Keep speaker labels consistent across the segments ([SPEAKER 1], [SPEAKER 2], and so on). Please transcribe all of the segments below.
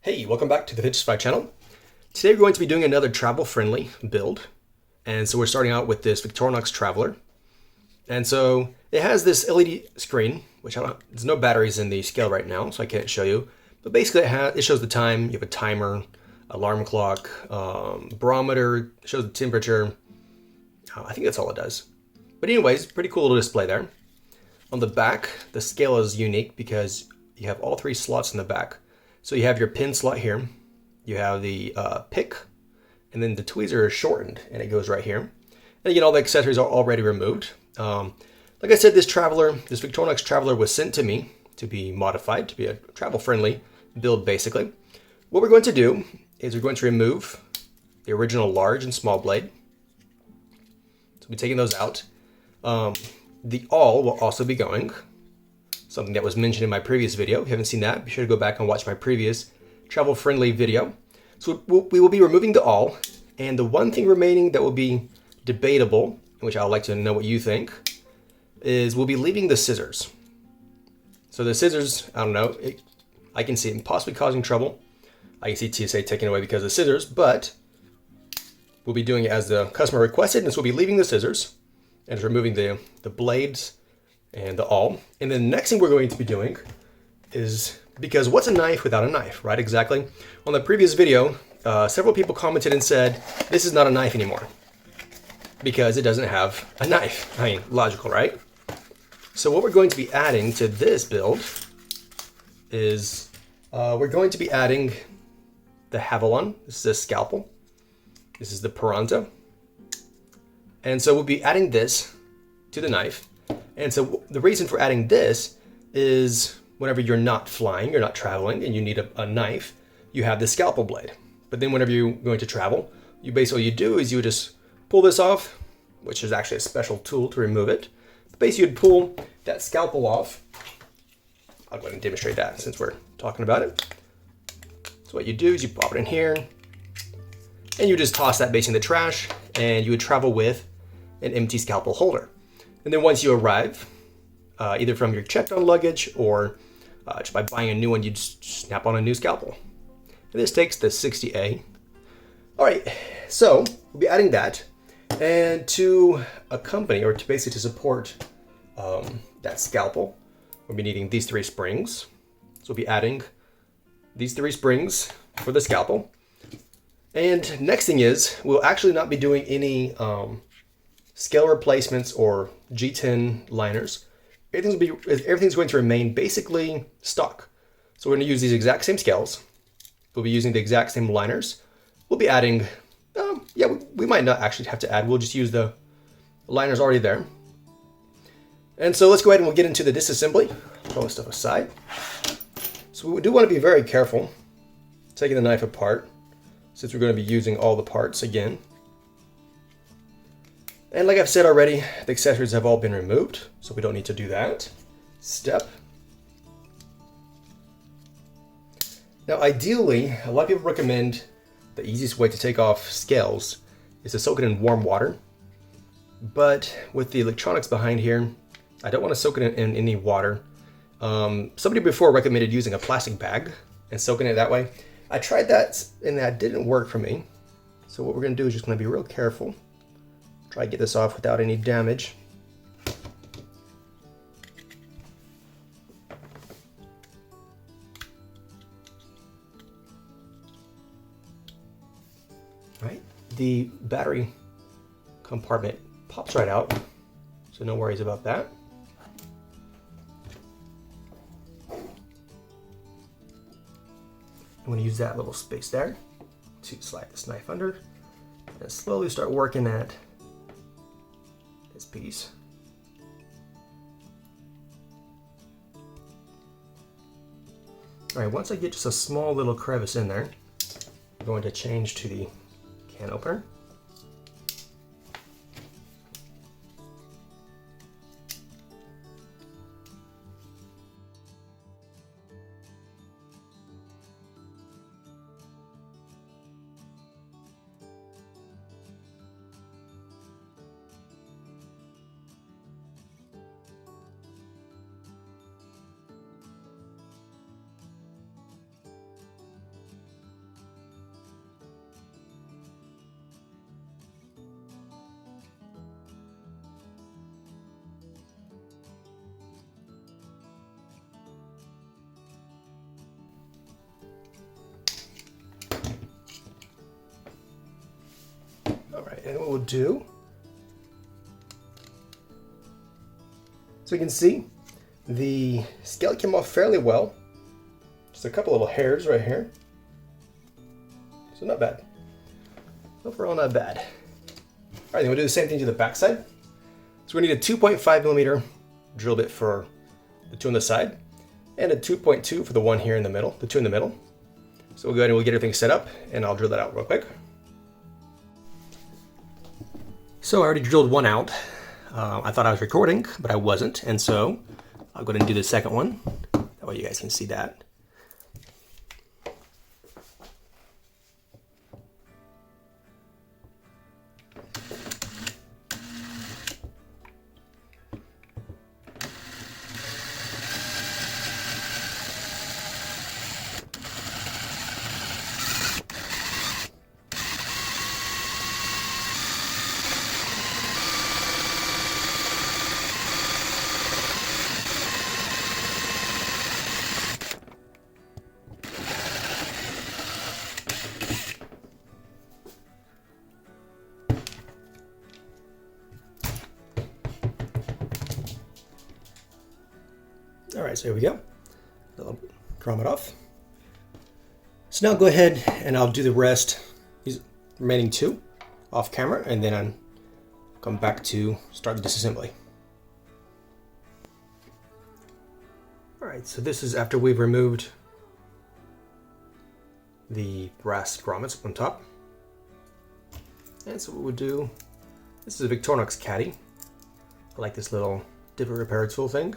[SPEAKER 1] Hey, welcome back to the Disassembly channel. Today we're going to be doing another travel-friendly build. And so we're starting out with this Victorinox Traveller. And so it has this LED screen, which there's no batteries in the scale right now, so I can't show you. But basically it shows the time. You have a timer, alarm clock, barometer, shows the temperature. I think that's all it does. But anyways, pretty cool little display there. On the back, the scale is unique because you have all three slots in the back. So you have your pin slot here, you have the pick, and then the tweezer is shortened and it goes right here. And again, all the accessories are already removed. Like I said, this Victorinox Traveller was sent to me to be modified, to be a travel-friendly build basically. What we're going to do is we're going to remove the original large and small blade. So we'll be taking those out. The awl will also be going. Something that was mentioned in my previous video. If you haven't seen that, be sure to go back and watch my previous travel-friendly video. So we will be removing the awl, and the one thing remaining that will be debatable, which I'd like to know what you think, is we'll be leaving the scissors. So the scissors, I don't know, I can see it possibly causing trouble. I can see TSA taking away because of the scissors, but we'll be doing it as the customer requested, and so we'll be leaving the scissors and just removing the blades and the awl. And then the next thing we're going to be doing is, because what's a knife without a knife, right? Exactly. On the previous video, several people commented and said, this is not a knife anymore because it doesn't have a knife. I mean, logical, right? So what we're going to be adding to this build is we're going to be adding the Havalon. This is a Scalpel. This is the Piranta. And so we'll be adding this to the knife. And so the reason for adding this is whenever you're not flying, you're not traveling, and you need a knife, you have the Scalpel blade. But then whenever you're going to travel, all you do is you just pull this off, which is actually a special tool to remove it. But basically you'd pull that Scalpel off. I'll go ahead and demonstrate that since we're talking about it. So what you do is you pop it in here, and you just toss that basically in the trash, and you would travel with an empty Scalpel holder. And then once you arrive, either from your checked-on luggage or just by buying a new one, you just snap on a new Scalpel. And this takes the 60A. All right, so we'll be adding that. And to accompany, or to basically to support that Scalpel, we'll be needing these three springs. So we'll be adding these three springs for the Scalpel. And next thing is, we'll actually not be doing any scale replacements or G10 liners. Everything's going to remain basically stock. So we're going to use these exact same scales. We'll be using the exact same liners. We'll be adding, we might not actually have to add. We'll just use the liners already there. And so let's go ahead and we'll get into the disassembly. Throw this stuff aside. So we do want to be very careful taking the knife apart, since we're going to be using all the parts again. And like I've said already, the accessories have all been removed, so we don't need to do that step. Now ideally, a lot of people recommend the easiest way to take off scales is to soak it in warm water. But with the electronics behind here, I don't want to soak it in any water. Somebody before recommended using a plastic bag and soaking it that way. I tried that and that didn't work for me. So what we're going to do is just going to be real careful. Try to get this off without any damage. Right, the battery compartment pops right out, so no worries about that. I'm going to use that little space there to slide this knife under and slowly start working at this piece. All right, once I get just a small little crevice in there, I'm going to change to the can opener. right, and what we'll do, so you can see the scale came off fairly well. Just a couple little hairs right here. So not bad. Overall not bad. All right, then we'll do the same thing to the back side. So we need a 2.5 millimeter drill bit for the two on the side, and a 2.2 for the one here in the middle, the two in the middle. So we'll go ahead and we'll get everything set up, and I'll drill that out real quick. So I already drilled one out. I thought I was recording, but I wasn't, and so I'll go ahead and do the second one. That way you guys can see that. All right, so here we go. I'll drum it off. So now go ahead and I'll do the rest, these remaining two, off camera, and then I'll come back to start the disassembly. All right, so this is after we've removed the brass grommets on top. And so what we'll do, this is a Victorinox caddy. I like this little divot repair tool thing.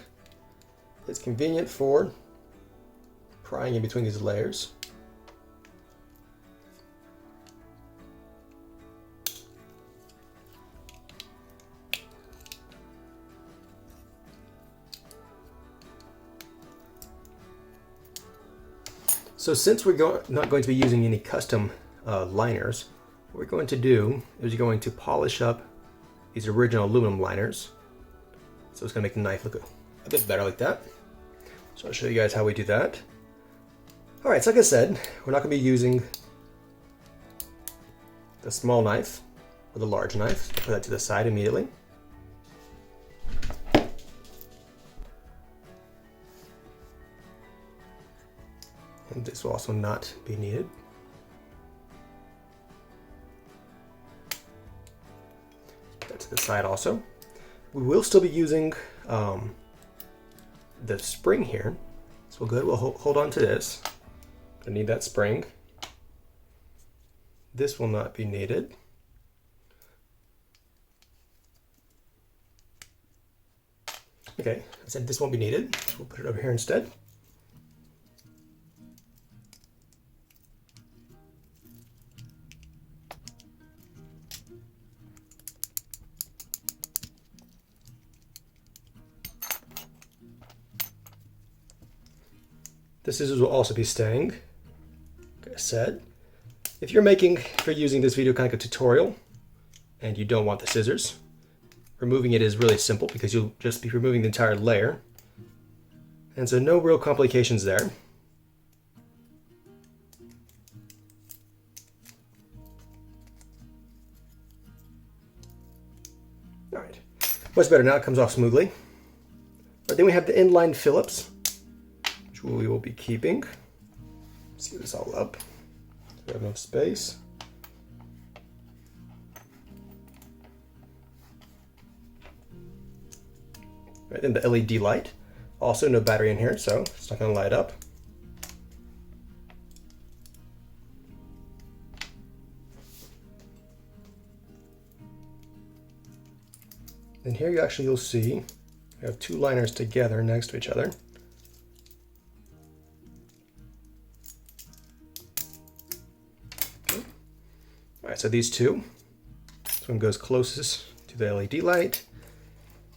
[SPEAKER 1] It's convenient for prying in between these layers. So since we're not going to be using any custom liners, what we're going to do is you're going to polish up these original aluminum liners. So it's going to make the knife look a bit better like that. So I'll show you guys how we do that. All right, so like I said, we're not going to be using the small knife or the large knife. Put that to the side immediately. And this will also not be needed. Put that to the side also. We will still be using the spring here. So we'll go ahead, we'll hold on to this. I need that spring. This will not be needed. Okay, I said this won't be needed. So we'll put it over here instead. The scissors will also be staying, like I said. If you're using this video kind of like a tutorial and you don't want the scissors, removing it is really simple because you'll just be removing the entire layer. And so no real complications there. All right, much better now, it comes off smoothly. But then we have the inline Phillips, we will be keeping. Let's get this all up. We have enough space. Right, then the LED light. Also no battery in here, so it's not going to light up. And here you'll see we have two liners together next to each other. All right, so these two, this one goes closest to the LED light,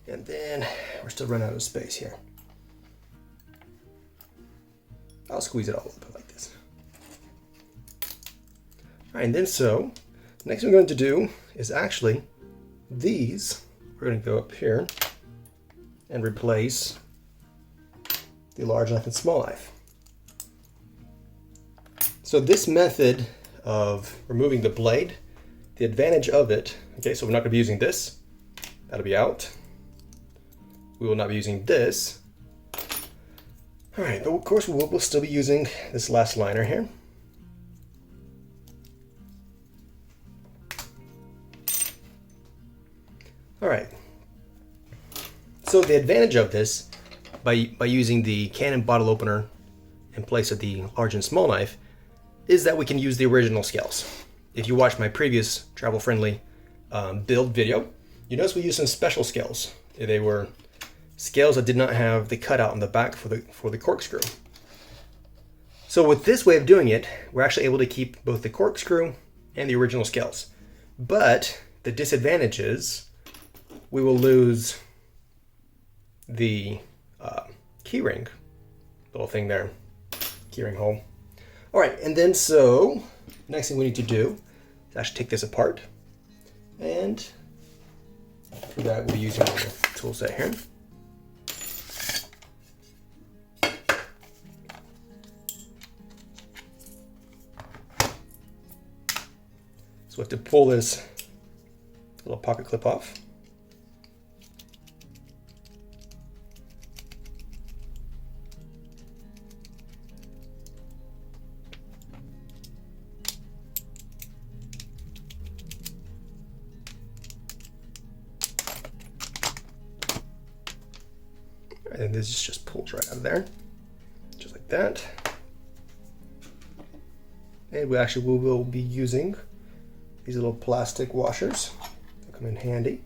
[SPEAKER 1] and then we're still running out of space here. I'll squeeze it all up like this. All right, and then so, the next thing we're going to do is actually these, we're going to go up here and replace the large knife and small knife. So this method of removing the blade the advantage of it, okay, so we're not going to be using this. That'll be out. We will not be using this. All right, but of course we'll still be using this last liner here. All right. So the advantage of this, by using the cannon bottle opener in place of the large and small knife, is that we can use the original scales. If you watch my previous travel friendly build video, you notice we used some special scales. They were scales that did not have the cutout on the back for the corkscrew. So with this way of doing it, we're actually able to keep both the corkscrew and the original scales. But the disadvantage is we will lose the keyring, little thing there, keyring hole. All right, and then so next thing we need to do is actually take this apart, and for that we'll be using the tool set here. So we have to pull this little pocket clip off. And this just pulls right out of there, just like that. And we will be using these little plastic washers. They'll come in handy.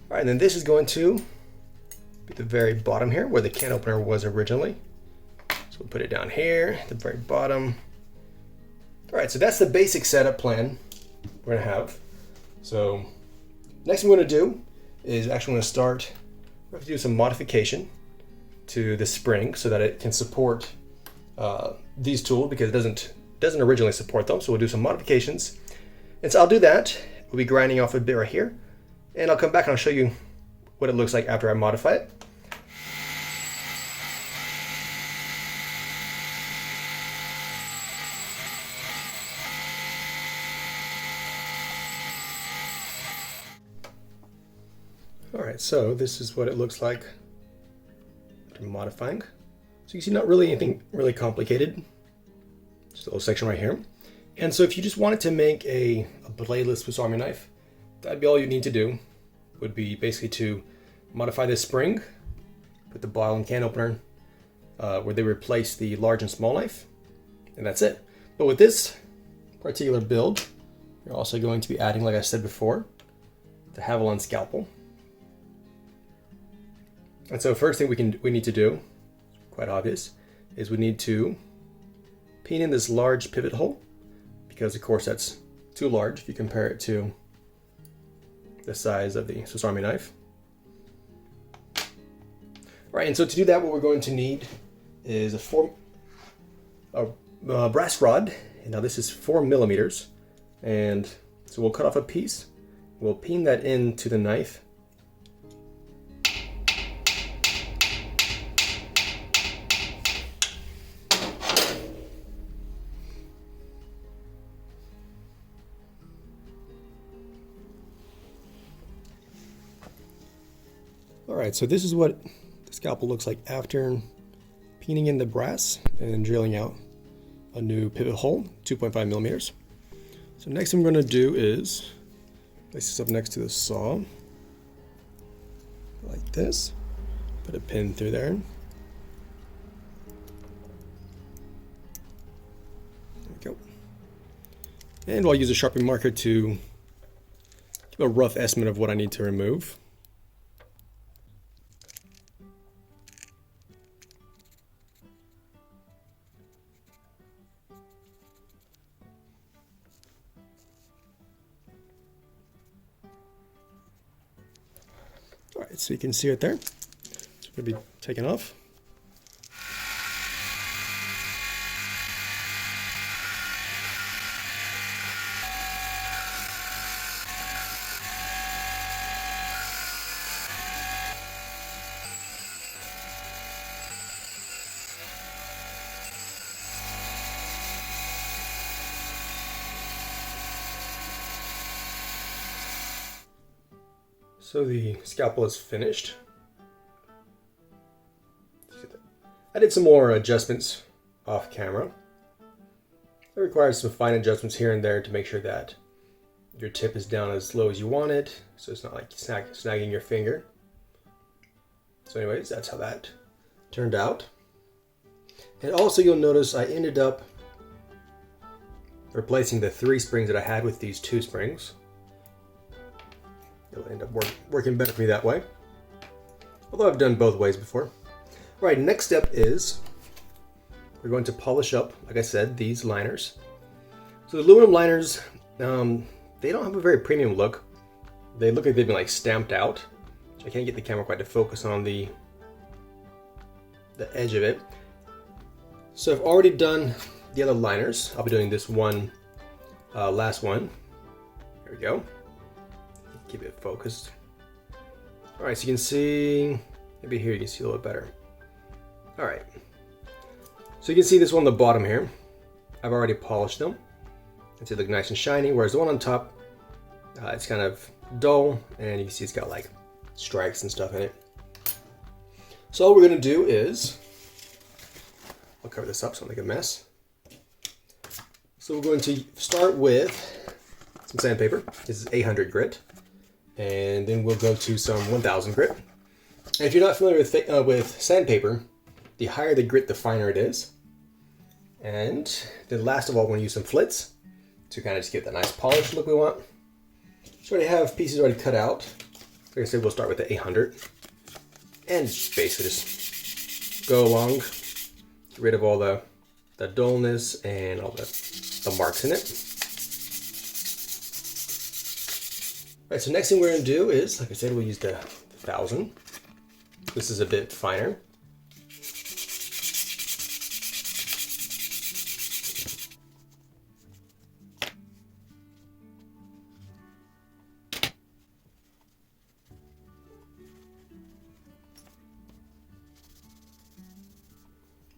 [SPEAKER 1] All right, and then this is going to be the very bottom here where the can opener was originally. So we'll put it down here at the very bottom. All right, so that's the basic setup plan we're gonna have. So next thing we're gonna do is actually gonna start, we have to do some modification to the spring so that it can support these tools, because it doesn't originally support them. So we'll do some modifications. And so I'll do that. We'll be grinding off a bit right here, and I'll come back and I'll show you what it looks like after I modify it. All right, so this is what it looks like after modifying. So you see, not really anything really complicated. Just a little section right here. And so if you just wanted to make a bladeless Swiss Army knife, that'd be all you need to do. Would be basically to modify this spring, put the bottle and can opener where they replace the large and small knife, and that's it. But with this particular build, you're also going to be adding, like I said before, the Havalon Scalpel. And so first thing we need to do, quite obvious, is we need to pin in this large pivot hole, because of course that's too large if you compare it to the size of the Swiss Army knife. All right, and so to do that, what we're going to need is a brass rod. And now this is 4 millimeters, and so we'll cut off a piece. We'll pin that into the knife. All right, so this is what the scalpel looks like after pinning in the brass and drilling out a new pivot hole, 2.5 millimeters. So next thing we're going to do is place this up next to the saw, like this. Put a pin through there. There we go. And I'll use a sharpening marker to give a rough estimate of what I need to remove. All right, so you can see it there. It's going to be taken off. So the scalpel is finished. I did some more adjustments off camera. It requires some fine adjustments here and there to make sure that your tip is down as low as you want it, so it's not like snagging your finger. So anyways, that's how that turned out. And also you'll notice I ended up replacing the 3 springs that I had with these 2 springs. It'll end up working better for me that way. Although I've done both ways before. All right, next step is we're going to polish up, like I said, these liners. So the aluminum liners, they don't have a very premium look. They look like they've been like stamped out. I can't get the camera quite to focus on the edge of it. So I've already done the other liners. I'll be doing this one, last one. There we go. Keep it focused. All right, so you can see, maybe here you can see a little bit better. All right, so you can see this one on the bottom here. I've already polished them. They look nice and shiny, whereas the one on top, it's kind of dull, and you can see it's got like stripes and stuff in it. So all we're gonna do is, I'll cover this up so I don't make a mess. So we're going to start with some sandpaper. This is 800 grit. And then we'll go to some 1000 grit. And if you're not familiar with sandpaper, the higher the grit, the finer it is. And then last of all, we're going to use some flits to kind of just get that nice polished look we want. So I already have pieces already cut out. Like I said, we'll start with the 800. And basically just go along, get rid of all the dullness and all the marks in it. All right, so next thing we're going to do is, like I said, we'll use the 1000. This is a bit finer.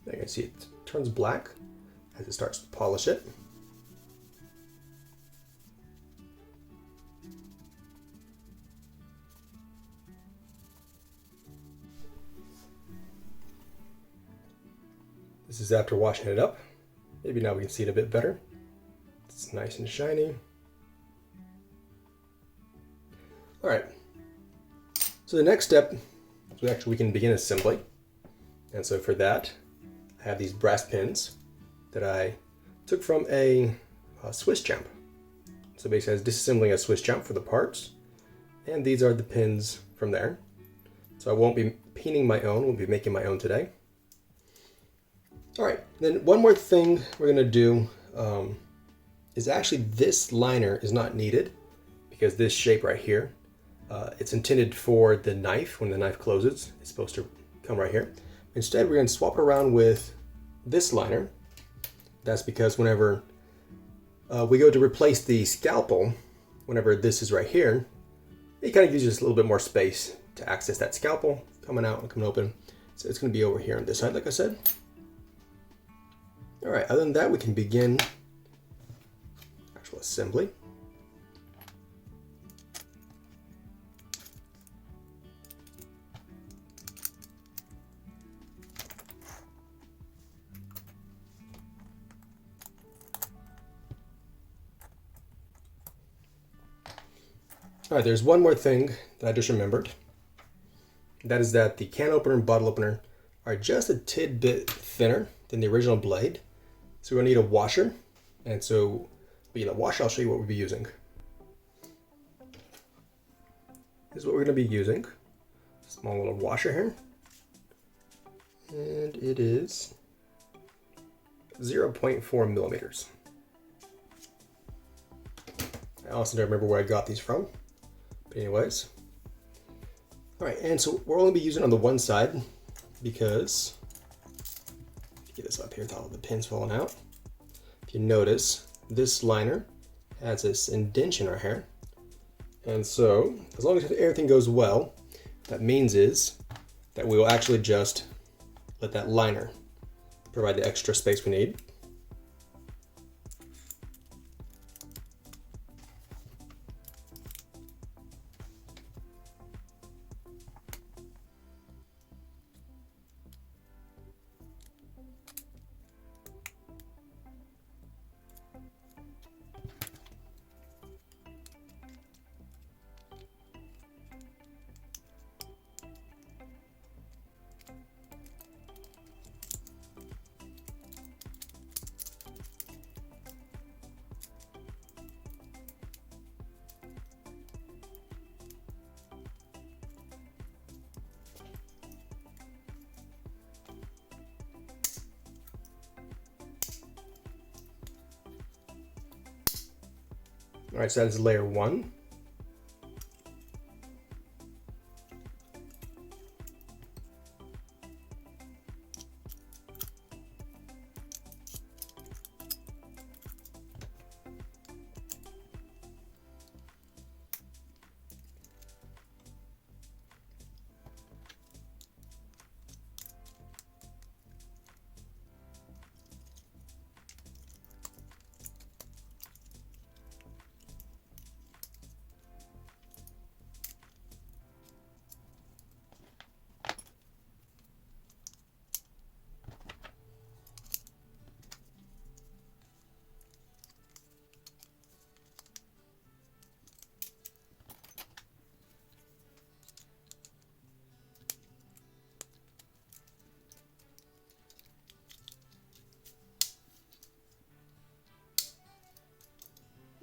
[SPEAKER 1] There you can see it turns black as it starts to polish it. This is after washing it up. Maybe now we can see it a bit better. It's nice and shiny. All right. So the next step is we can begin assembly. And so for that, I have these brass pins that I took from a Swiss champ. So basically I was disassembling a Swiss champ for the parts. And these are the pins from there. So I won't be pinning my own, won't be making my own today. All right, then one more thing we're gonna do is actually this liner is not needed because this shape right here, it's intended for the knife. When the knife closes, it's supposed to come right here. Instead, we're gonna swap it around with this liner. That's because whenever we go to replace the scalpel, whenever this is right here, it kind of gives us a little bit more space to access that scalpel coming out and coming open. So it's gonna be over here on this side, like I said. All right, other than that, we can begin actual assembly. All right, there's one more thing that I just remembered. That is that the can opener and bottle opener are just a tidbit thinner than the original blade. So we're gonna need a washer. And so the washer, I'll show you what we'll be using. This is what we're gonna be using. Small little washer here. And it is 0.4 millimeters. I also don't remember where I got these from. But anyways. All right, and so we're only be using it on the one side because, get this up here with all of the pins falling out. If you notice, this liner has this indentation right here. And so, as long as everything goes well, what that means is that we will actually just let that liner provide the extra space we need. All right, so that is layer 1.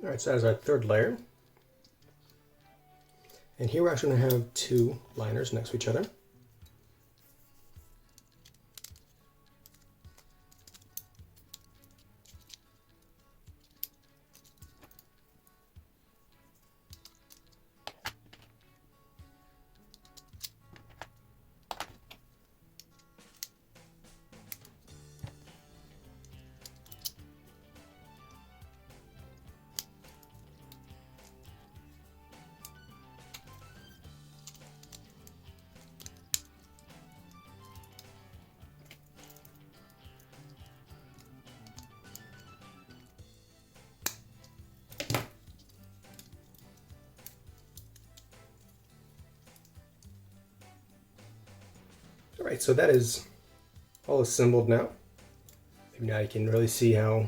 [SPEAKER 1] All right, so that is our third layer. And here we're actually going to have 2 liners next to each other. All right, so that is all assembled now. Maybe now you can really see how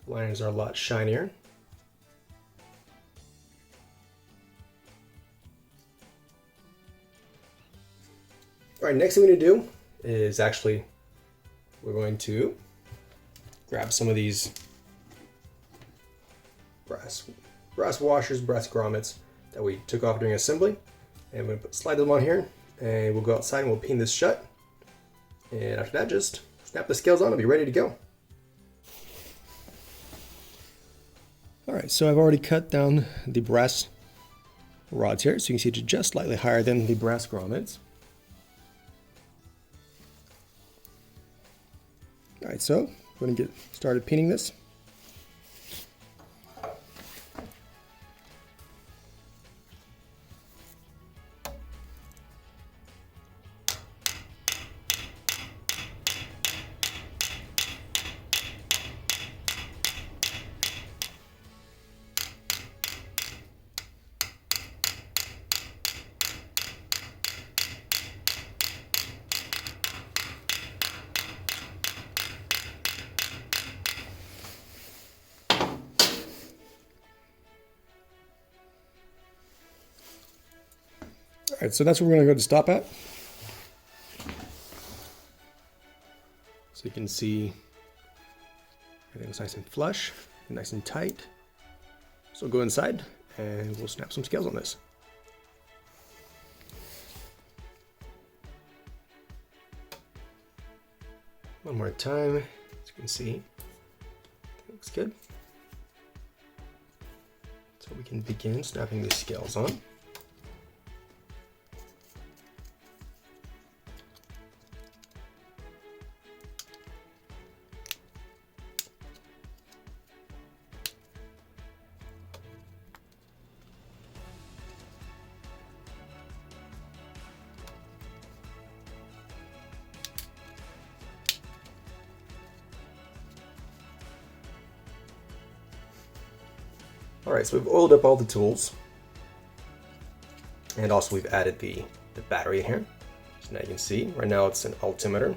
[SPEAKER 1] the liners are a lot shinier. All right, next thing we're going to do is actually we're going to grab some of these brass washers, brass grommets that we took off during assembly, and we're going to slide them on here, and we'll go outside and we'll pin this shut. And after that, just snap the scales on and be ready to go. All right, so I've already cut down the brass rods here, so you can see it's just slightly higher than the brass grommets. All right, so we're going to get started pinning this. All right, so that's where we're going to go to stop at. So you can see everything's nice and flush and nice and tight. So we'll go inside and we'll snap some scales on this. One more time, as you can see, looks good. So we can begin snapping these scales on. All right, so we've oiled up all the tools, and also we've added the battery in here. So now you can see, right now it's an altimeter,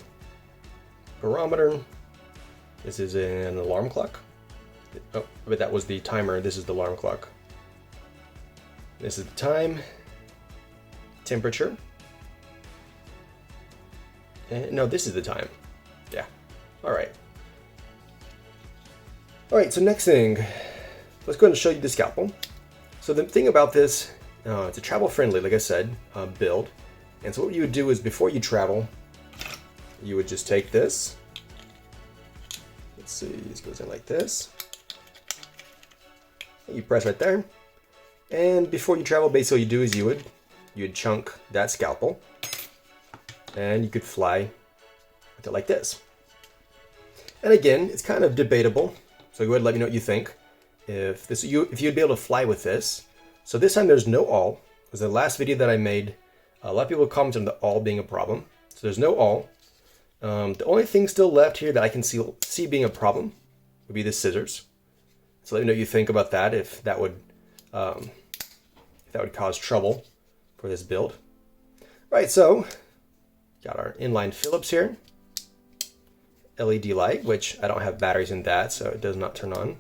[SPEAKER 1] barometer, this is an alarm clock. Oh, but that was the timer, this is the alarm clock. This is the time, temperature, and no, this is the time. Yeah, all right. All right, so next thing, let's go ahead and show you the Scalpel. So the thing about this, it's a travel friendly, like I said, build. And so what you would do is before you travel, you would just take this. Let's see, this goes in like this. You press right there. And before you travel, basically what you do is you'd chunk that scalpel, and you could fly with it like this. And again, it's kind of debatable, so go ahead and let me know what you think. If you'd be able to fly with this. So this time there's no awl, because the last video that I made, a lot of people commented on the awl being a problem. So there's no awl. The only thing still left here that I can see being a problem would be the scissors. So let me know what you think about that, if that would cause trouble for this build. Right, so got our inline Phillips here. LED light, which I don't have batteries in that, so it does not turn on.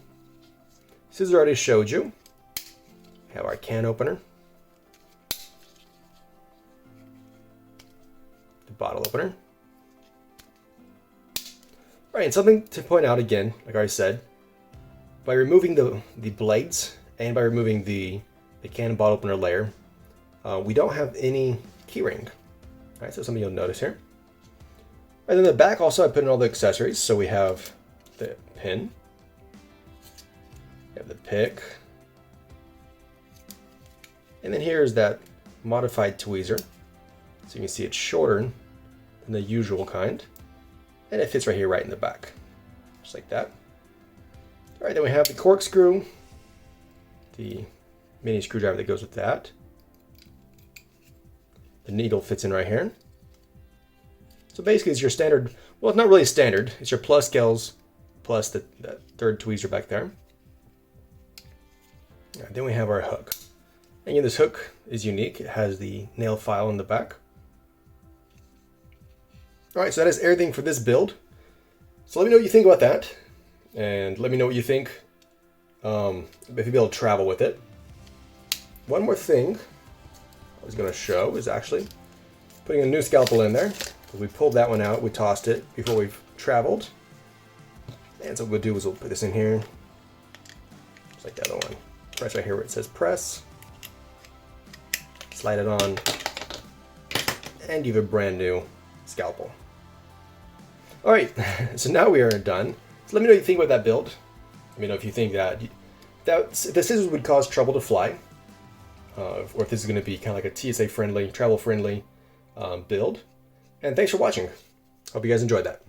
[SPEAKER 1] Scissors I already showed you. We have our can opener. The bottle opener. All right, and something to point out again, like I already said, by removing the blades and by removing the can and bottle opener layer, we don't have any keyring. All right, so something you'll notice here. And then the back also I put in all the accessories. So we have the pin, we have the pick, and then here's that modified tweezer. So you can see it's shorter than the usual kind, and it fits right here, right in the back, just like that. All right, then we have the corkscrew, the mini screwdriver that goes with that. The needle fits in right here. So basically it's your standard, well, it's not really standard, it's your plus scales plus that third tweezer back there. Right, then we have our hook. And again, this hook is unique. It has the nail file in the back. All right, so that is everything for this build. So let me know what you think about that. And let me know what you think if you'll be able to travel with it. One more thing I was going to show is actually putting a new scalpel in there. We pulled that one out, we tossed it before we've traveled. And so what we'll do is we'll put this in here, just like the other one. Press right here where it says press. Slide it on, and you have a brand new scalpel. All right, so now we are done. So let me know what you think about that build. Let me know if you think that the scissors would cause trouble to fly, or if this is going to be kind of like a TSA friendly, travel friendly build. And thanks for watching. Hope you guys enjoyed that.